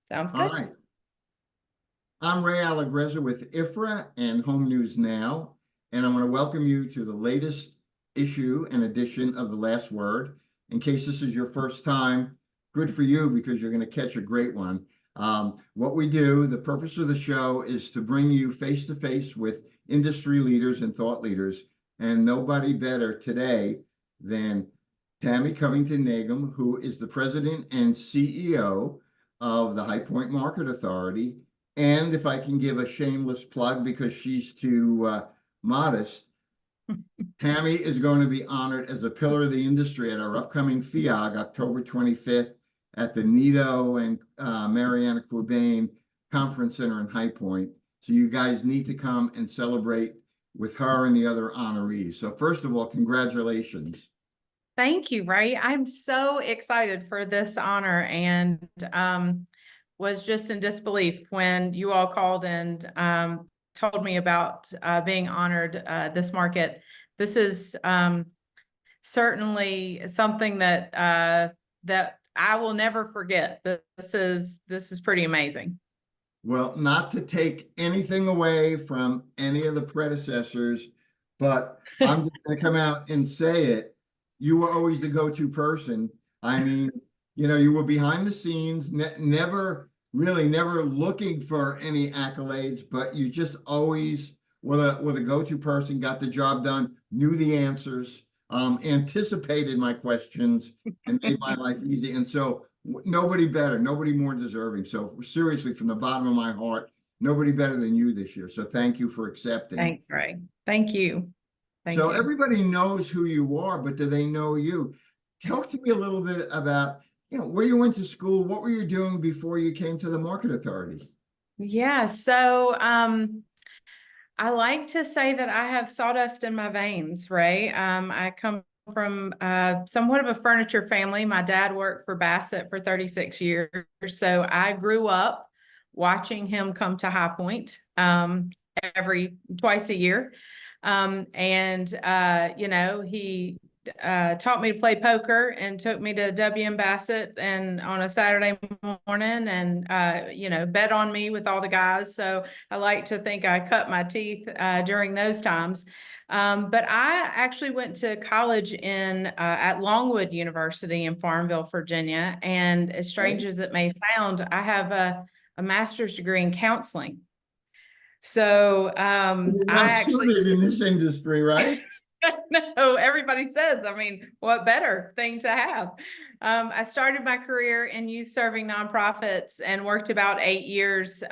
Sounds All good. right. I'm Ray Allegrezza with IFRA and Home News Now, and I want to welcome you to the latest issue and edition of The Last Word. In case this is your first time, good for you because you're going to catch a great one. What we do, the purpose of the show is to bring you face to face with industry leaders and thought leaders, and nobody better today than Tammy Nagem, who is the president and CEO of the High Point Market Authority. And if I can give a shameless plug because she's too modest, Tammy is going to be honored as a pillar of the industry at our upcoming FIAG, October 25th, at the Nito and Mariana Quabain Conference Center in High Point. So you guys need to come and celebrate with her and the other honorees. So first of all, congratulations. Thank you, Ray. I'm so excited for this honor and was just in disbelief when you all called and told me about being honored this market. This is certainly something that that I will never forget. This is pretty amazing. Well, not to take anything away from any of the predecessors, but I'm just going to come out and say it. You were always the go-to person. I mean, you were behind the scenes, never really, never looking for any accolades, but you just always were the go-to person, got the job done, knew the answers, anticipated my questions, and made my life easy. And so nobody better, nobody more deserving. So seriously, from the bottom of my heart, nobody better than you this year. So thank you for accepting. Thanks, Ray. Thank you. Thank So you. everybody knows who you are, but do they know you? Talk to me a little bit about, where you went to school, what were you doing before you came to the Market Authority? Yeah, so I like to say that I have sawdust in my veins, Ray. I come from somewhat of a furniture family. My dad worked for Bassett for 36 years. So I grew up watching him come to High Point twice a year. He taught me to play poker and took me to W.M. Bassett and on a Saturday morning and, bet on me with all the guys. So I like to think I cut my teeth during those times. But I actually went to college at Longwood University in Farmville, Virginia. And as strange as it may sound, I have a master's degree in counseling. So Well suited in this industry, right? No, everybody says, I mean, what better thing to have? I started my career in youth serving nonprofits and worked about 8 years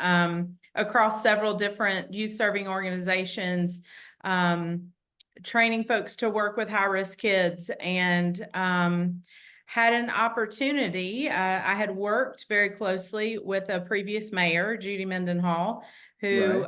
across several different youth serving organizations, training folks to work with high-risk kids, and had an opportunity. I had worked very closely with a previous mayor, Judy Mendenhall, who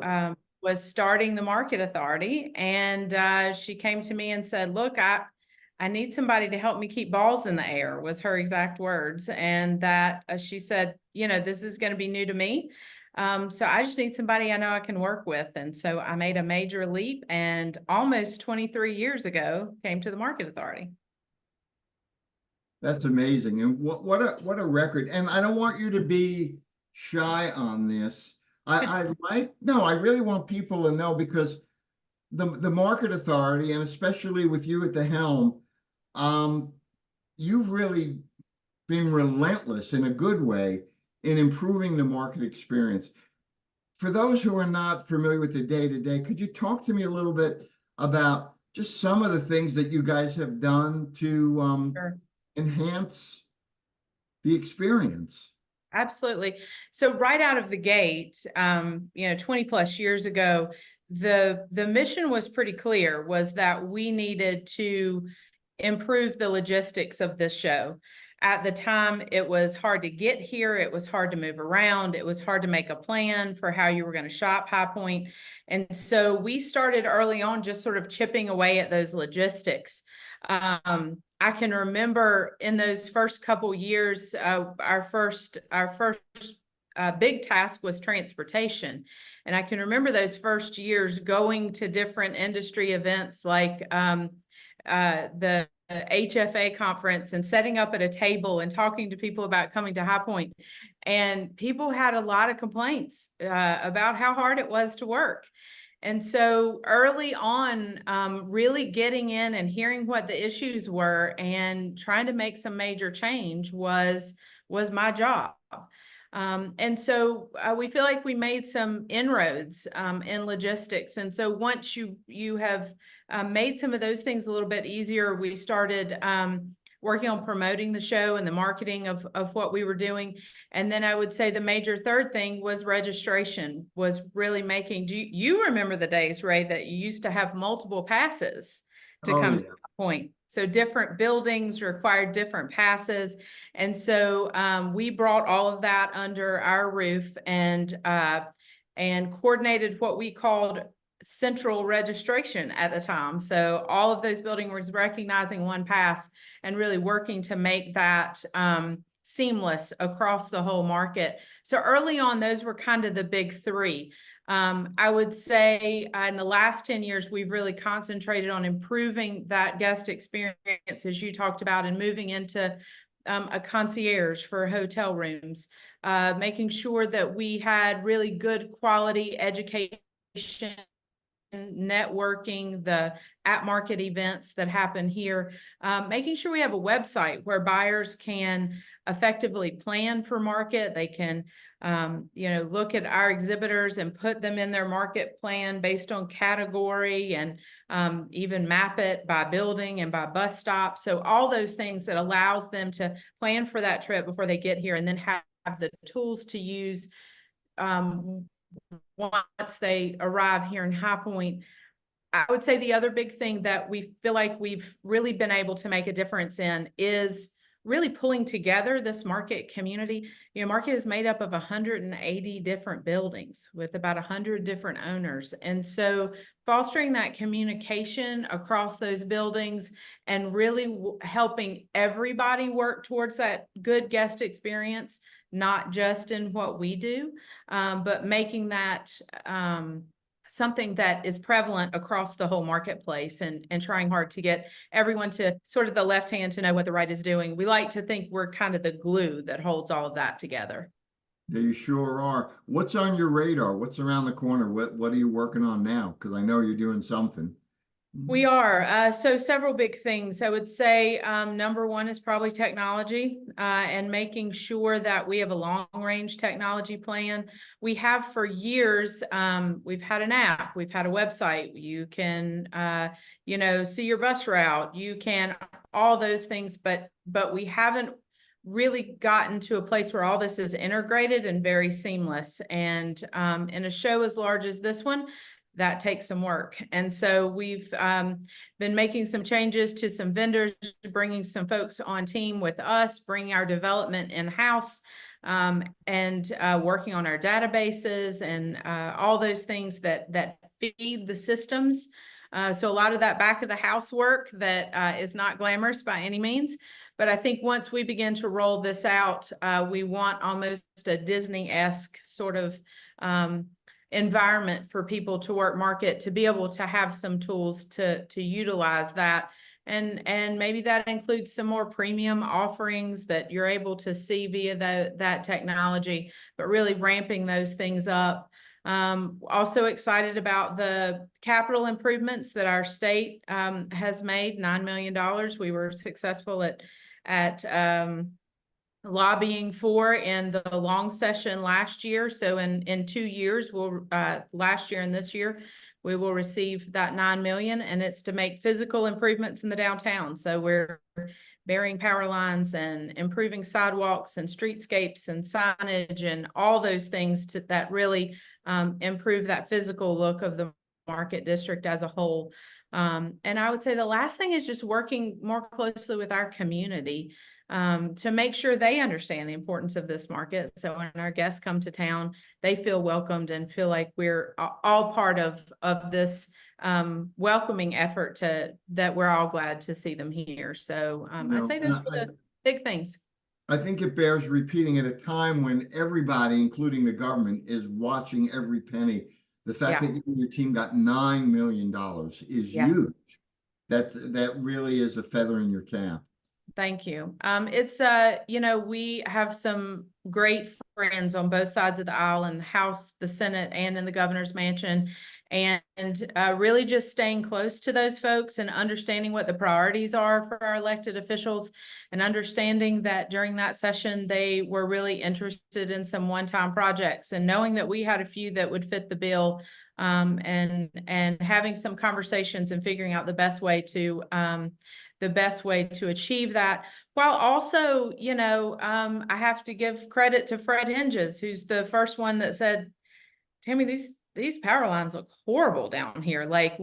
was starting the Market Authority. And she came to me and said, look, I need somebody to help me keep balls in the air, was her exact words. And that she said, this is going to be new to me. So I just need somebody I know I can work with. And so I made a major leap and almost 23 years ago came to the Market Authority. That's amazing. And what a record. And I don't want you to be shy on this. I really want people to know because the Market Authority, and especially with you at the helm, you've really been relentless in a good way in improving the market experience. For those who are not familiar with the day-to-day, could you talk to me a little bit about just some of the things that you guys have done to Sure. enhance the experience? Absolutely. So right out of the gate, 20 plus years ago, the mission was pretty clear, was that we needed to improve the logistics of this show. At the time, it was hard to get here. It was hard to move around. It was hard to make a plan for how you were going to shop High Point. And so we started early on just sort of chipping away at those logistics. I can remember in those first couple years, our first big task was transportation. And I can remember those first years going to different industry events like the HFA conference and setting up at a table and talking to people about coming to High Point. And people had a lot of complaints about how hard it was to work. And so early on, really getting in and hearing what the issues were and trying to make some major change was my job. And so we feel like we made some inroads in logistics. And so once you have made some of those things a little bit easier, we started working on promoting the show and the marketing of what we were doing. And then I would say the major third thing was registration, was really making, do you remember the days, Ray, that you used to have multiple passes to come to High Point? So different buildings required different passes. And so we brought all of that under our roof and coordinated what we called central registration at the time. So all of those buildings was recognizing one pass and really working to make that seamless across the whole market. So early on, those were kind of the big three. I would say in the last 10 years, we've really concentrated on improving that guest experience, as you talked about, and moving into a concierge for hotel rooms, making sure that we had really good quality education, networking, the at-market events that happen here, making sure we have a website where buyers can effectively plan for market. They can look at our exhibitors and put them in their market plan based on category, and even map it by building and by bus stop. So all those things that allows them to plan for that trip before they get here, and then have the tools to use once they arrive here in High Point. I would say the other big thing that we feel like we've really been able to make a difference in is really pulling together this market community. Market is made up of 180 different buildings with about 100 different owners. And so fostering that communication across those buildings and really helping everybody work towards that good guest experience, not just in what we do, but making that something that is prevalent across the whole marketplace, and trying hard to get everyone to sort of the left hand to know what the right is doing. We like to think we're kind of the glue that holds all of that together. Yeah, you sure are. What's on your radar? What's around the corner? What are you working on now? Because I know you're doing something. We are. So several big things. I would say number one is probably technology, and making sure that we have a long-range technology plan. We have for years, we've had an app, we've had a website. You can, see your bus route. You can, all those things, but we haven't really gotten to a place where all this is integrated and very seamless. And in a show as large as this one, that takes some work. And so we've been making some changes to some vendors, bringing some folks on team with us, bringing our development in-house, and working on our databases and all those things that feed the systems. So a lot of that back of the house work that is not glamorous by any means. But I think once we begin to roll this out, we want almost a Disney-esque sort of environment for people to work market, to be able to have some tools to utilize that. And maybe that includes some more premium offerings that you're able to see via that technology, but really ramping those things up. Also excited about the capital improvements that our state has made, $9 million. We were successful at lobbying for in the long session last year. So in 2 years, last year and this year, we will receive that $9 million, and it's to make physical improvements in the downtown. So we're burying power lines and improving sidewalks and streetscapes and signage and all those things that really improve that physical look of the market district as a whole. And I would say the last thing is just working more closely with our community to make sure they understand the importance of this market. So when our guests come to town, they feel welcomed and feel like we're all part of this welcoming effort that we're all glad to see them here. So I'd say those are the big things. I think it bears repeating at a time when everybody, including the government, is watching every penny. The fact that you and your team got $9 million is huge. that really is a feather in your cap. Thank you. It's you know, we have some great friends on both sides of the aisle in the House, the Senate, and in the governor's mansion. And really just staying close to those folks and understanding what the priorities are for our elected officials, and understanding that during that session, they were really interested in some one-time projects, and knowing that we had a few that would fit the bill, and having some conversations and figuring out the best way to achieve that, while also, you know, I have to give credit to Fred Hinges, who's the first one that said, Tammy, these power lines look horrible down here. Like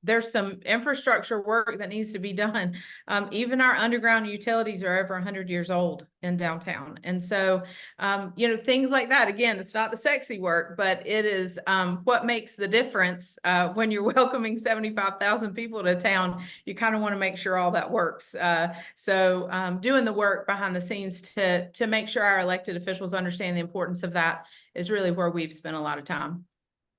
there's some infrastructure work that needs to be done. Even our underground utilities are over 100 years old in downtown. And so, you know, things like that, again, it's not the sexy work, but it is what makes the difference when you're welcoming 75,000 people to town. You kind of want to make sure all that works. So doing the work behind the scenes to make sure our elected officials understand the importance of that is really where we've spent a lot of time.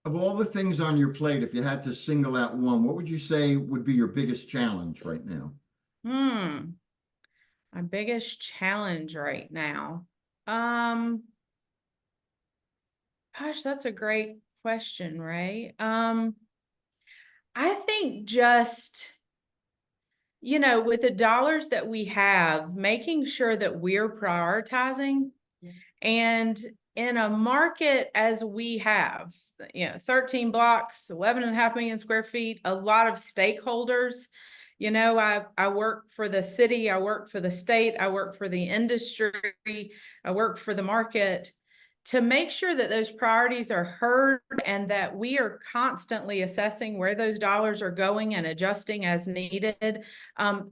Of all the things on your plate, if you had to single out one, what would you say would be your biggest challenge right now? My biggest challenge right now. Gosh, that's a great question, Ray. I think just, you know, with the dollars that we have, making sure that we're prioritizing. And in a market as we have, you know, 13 blocks, 11.5 million square feet, a lot of stakeholders. You know, I work for the city, I work for the state, I work for the industry, I work for the market, to make sure that those priorities are heard and that we are constantly assessing where those dollars are going and adjusting as needed.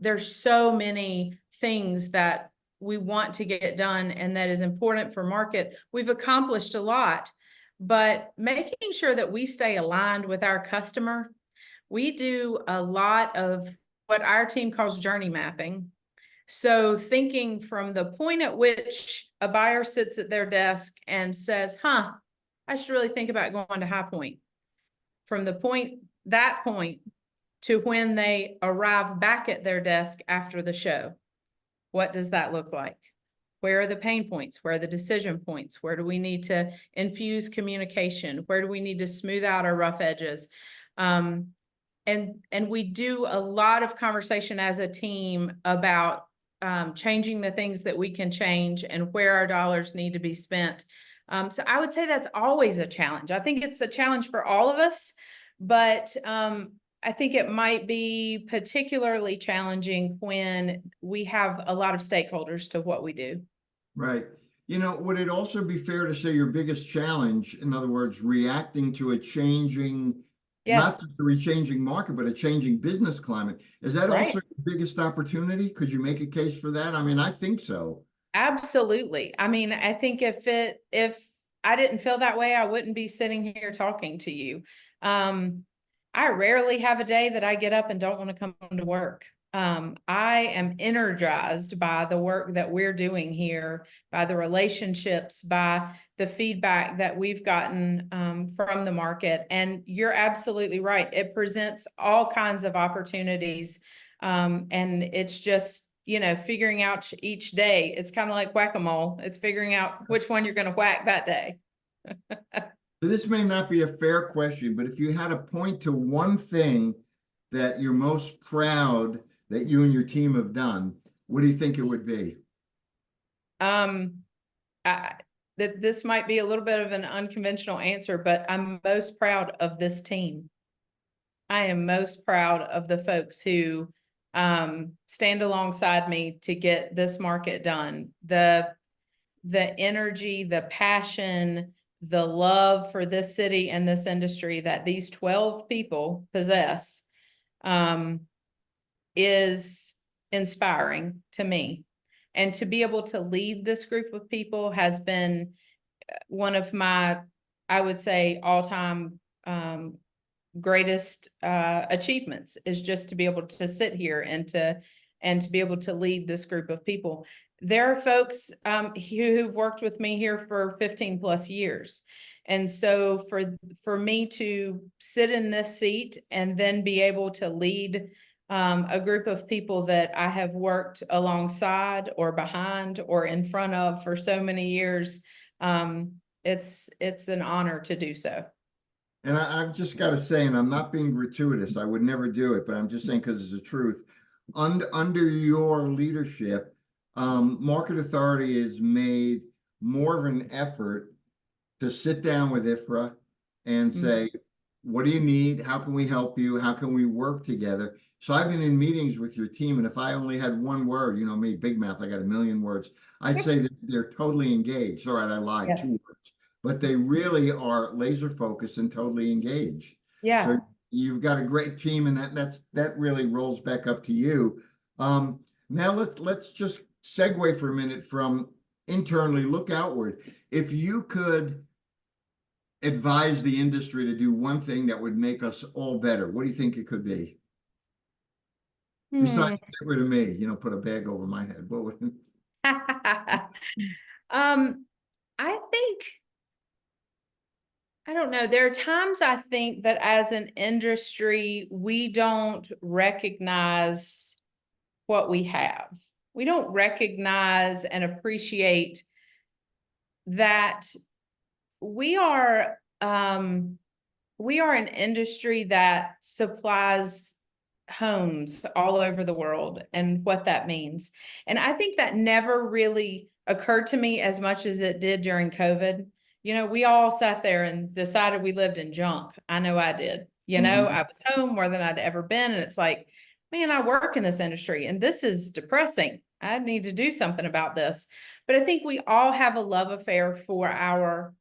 There's so many things that we want to get done and that is important for market. We've accomplished a lot, but making sure that we stay aligned with our customer. We do a lot of what our team calls journey mapping. So thinking from the point at which a buyer sits at their desk and says, I should really think about going to High Point. From that point to when they arrive back at their desk after the show. What does that look like? Where are the pain points? Where are the decision points? Where do we need to infuse communication? Where do we need to smooth out our rough edges? And we do a lot of conversation as a team about changing the things that we can change and where our dollars need to be spent. So I would say that's always a challenge. I think it's a challenge for all of us, but I think it might be particularly challenging when we have a lot of stakeholders to what we do. Right. You know, would it also be fair to say your biggest challenge, in other words, reacting to a changing, not Yes, just a changing market, but a changing business climate, is that right. also the biggest opportunity? Could you make a case for that? I mean, I think so. Absolutely. I mean, I think if I didn't feel that way, I wouldn't be sitting here talking to you. I rarely have a day that I get up and don't want to come to work. I am energized by the work that we're doing here, by the relationships, by the feedback that we've gotten from the market. And you're absolutely right. It presents all kinds of opportunities. And it's just, you know, figuring out each day. It's kind of like whack-a-mole. It's figuring out which one you're going to whack that day. So this may not be a fair question, but if you had to point to one thing that you're most proud that you and your team have done, what do you think it would be? That this might be a little bit of an unconventional answer, but I'm most proud of this team. I am most proud of the folks who stand alongside me to get this market done. The energy, the passion, the love for this city and this industry that these 12 people possess is inspiring to me. And to be able to lead this group of people has been one of my, I would say, all-time greatest achievements, is just to be able to sit here and to be able to lead this group of people. There are folks who've worked with me here for 15 plus years. And so for me to sit in this seat and then be able to lead a group of people that I have worked alongside or behind or in front of for so many years, it's an honor to do so. And I've just got to say, and I'm not being gratuitous, I would never do it, but I'm just saying because it's the truth. Under your leadership, Market Authority has made more of an effort to sit down with IFRA and say, what do you need? How can we help you? How can we work together? So I've been in meetings with your team, and if I only had one word, you know me, big mouth, I got a million words, I'd say that they're totally engaged. All right, I lied, Yes. 2 words, but they really are laser focused and totally engaged. Yeah. So you've got a great team, and that really rolls back up to you. Now let's just segue for a minute from internally, look outward. If you could advise the industry to do one thing that would make us all better, what do you think it could be? Besides get rid of me, put a bag over my head. What would... I think, I don't know. There are times I think that as an industry, we don't recognize what we have. We don't recognize and appreciate that we are an industry that supplies homes all over the world and what that means. And I think that never really occurred to me as much as it did during COVID. We all sat there and decided we lived in junk. I know I did. I was home more than I'd ever been. And it's like, man, I work in this industry and this is depressing. I need to do something about this. But I think we all have a love affair for our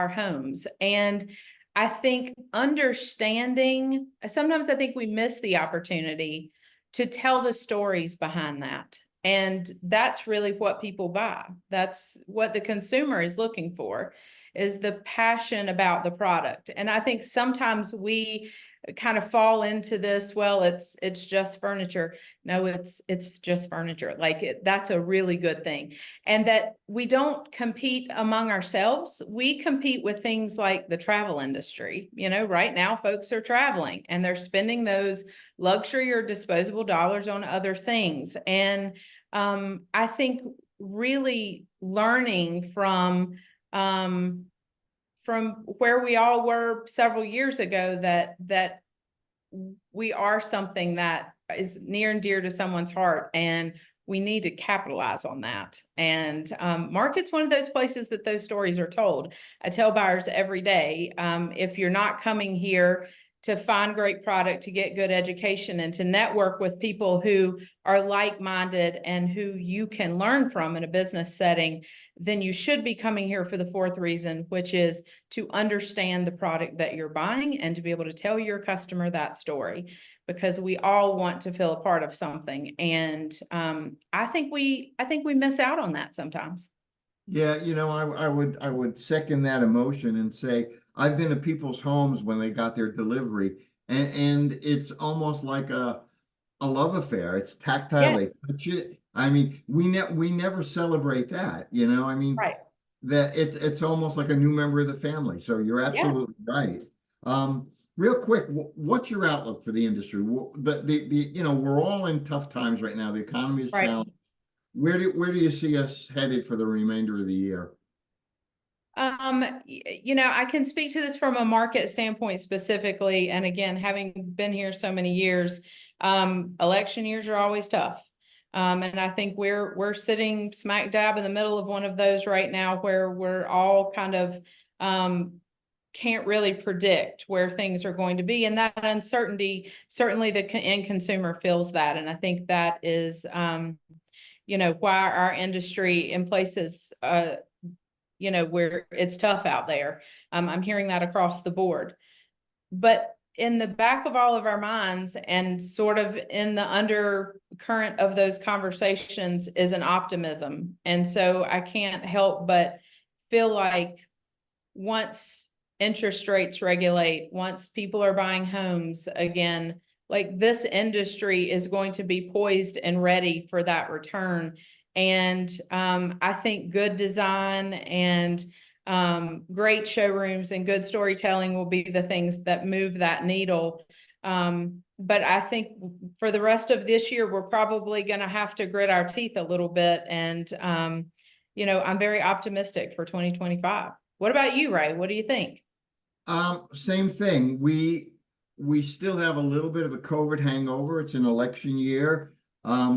homes. And I think understanding, sometimes I think we miss the opportunity to tell the stories behind that. And that's really what people buy. That's what the consumer is looking for, is the passion about the product. And I think sometimes we kind of fall into this, well, it's just furniture. No, it's just furniture. That's a really good thing. And that we don't compete among ourselves. We compete with things like the travel industry. Right now folks are traveling and they're spending those luxury or disposable dollars on other things. And I think really learning from where we all were several years ago, that we are something that is near and dear to someone's heart, and we need to capitalize on that. And market's one of those places that those stories are told. I tell buyers every day, if you're not coming here to find great product, to get good education, and to network with people who are like-minded and who you can learn from in a business setting, then you should be coming here for the fourth reason, which is to understand the product that you're buying and to be able to tell your customer that story, because we all want to feel a part of something. And I think we miss out on that sometimes. Yeah, I would second that emotion and say I've been to people's homes when they got their delivery, and it's almost like a love affair. It's tactile. They Yes. touch it. I mean, we never celebrate that, I mean, Right. that it's almost like a new member of the family. So you're Yeah. absolutely right. Real quick, what's your outlook for the industry? We're all in tough times right now. The economy is Right. challenged. Where do you see us headed for the remainder of the year? I can speak to this from a market standpoint specifically. And again, having been here so many years, election years are always tough. And I think we're sitting smack dab in the middle of one of those right now, where we're all kind of can't really predict where things are going to be. And that uncertainty, certainly the end consumer feels that. And I think that is, why our industry in places, where it's tough out there. I'm hearing that across the board. But in the back of all of our minds and sort of in the undercurrent of those conversations is an optimism. And so I can't help but feel like once interest rates regulate, once people are buying homes again, like this industry is going to be poised and ready for that return. And I think good design and great showrooms and good storytelling will be the things that move that needle. But I think for the rest of this year, we're probably going to have to grit our teeth a little bit. And, I'm very optimistic for 2025. What about you, Ray? What do you think? Same thing. We still have a little bit of a COVID hangover. It's an election year.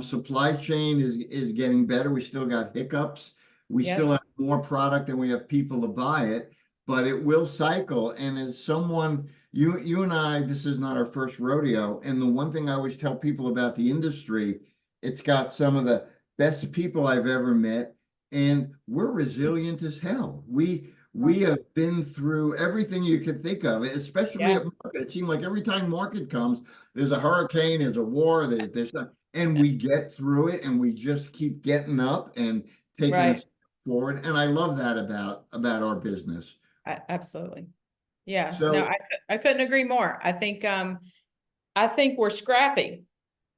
Supply chain is getting better. We still got hiccups. We still Yes. have more product than we have people to buy it, but it will cycle. And as someone, you and I, this is not our first rodeo. And the one thing I always tell people about the industry, it's got some of the best people I've ever met, and we're resilient as hell. We have been through everything you could think of, especially Yeah. at market. It seems like every time market comes, there's a hurricane, there's a war, there's and we get through it, and we just keep getting up and taking us Right. forward. And I love that about our business. Absolutely. Yeah. No, So I couldn't agree more. I think we're scrappy.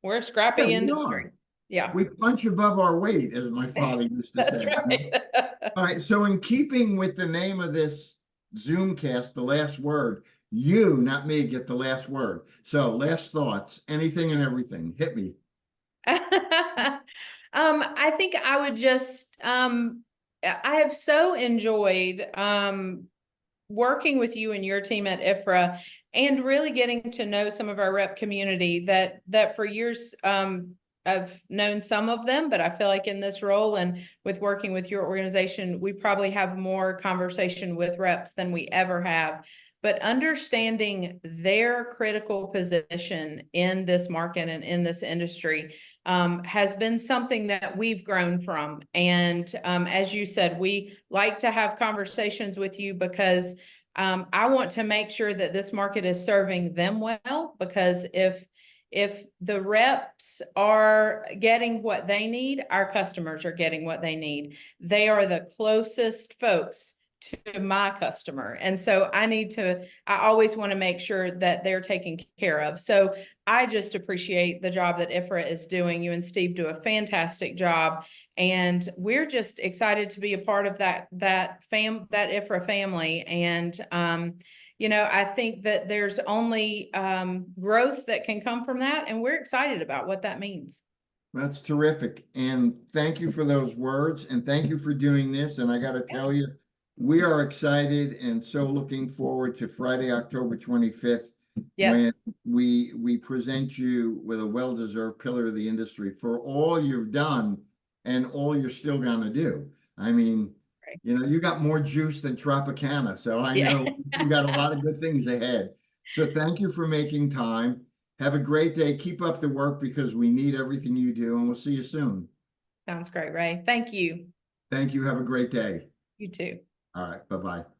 We're a yeah, scrappy we are. industry. Yeah. We punch above our weight, as my father used to That's say. right. All right. So in keeping with the name of this Zoomcast, the last word, you, not me, get the last word. So last thoughts, anything and everything. Hit me. I think I would just, I have so enjoyed, working with you and your team at IFRA and really getting to know some of our rep community that for years, I've known some of them, but I feel like in this role and with working with your organization, we probably have more conversation with reps than we ever have. But understanding their critical position in this market and in this industry has been something that we've grown from. And as you said, we like to have conversations with you because I want to make sure that this market is serving them well, because if the reps are getting what they need, our customers are getting what they need. They are the closest folks to my customer. And so I always want to make sure that they're taken care of. So I just appreciate the job that IFRA is doing. You and Steve do a fantastic job. And we're just excited to be a part of that IFRA family. And I think that there's only growth that can come from that, and we're excited about what that means. That's terrific. And thank you for those words. And thank you for doing this. And I got to tell you, we are excited and so looking forward to Friday, October 25th, when Yes. we present you with a well-deserved pillar of the industry for all you've done and all you're still going to do. I mean, Right. you got more juice than Tropicana. So I Yeah. know you got a lot of good things ahead. So thank you for making time. Have a great day. Keep up the work because we need everything you do, and we'll see you soon. Sounds great, Ray. Thank you. Thank you. Have a great day. You too. All right. Bye-bye.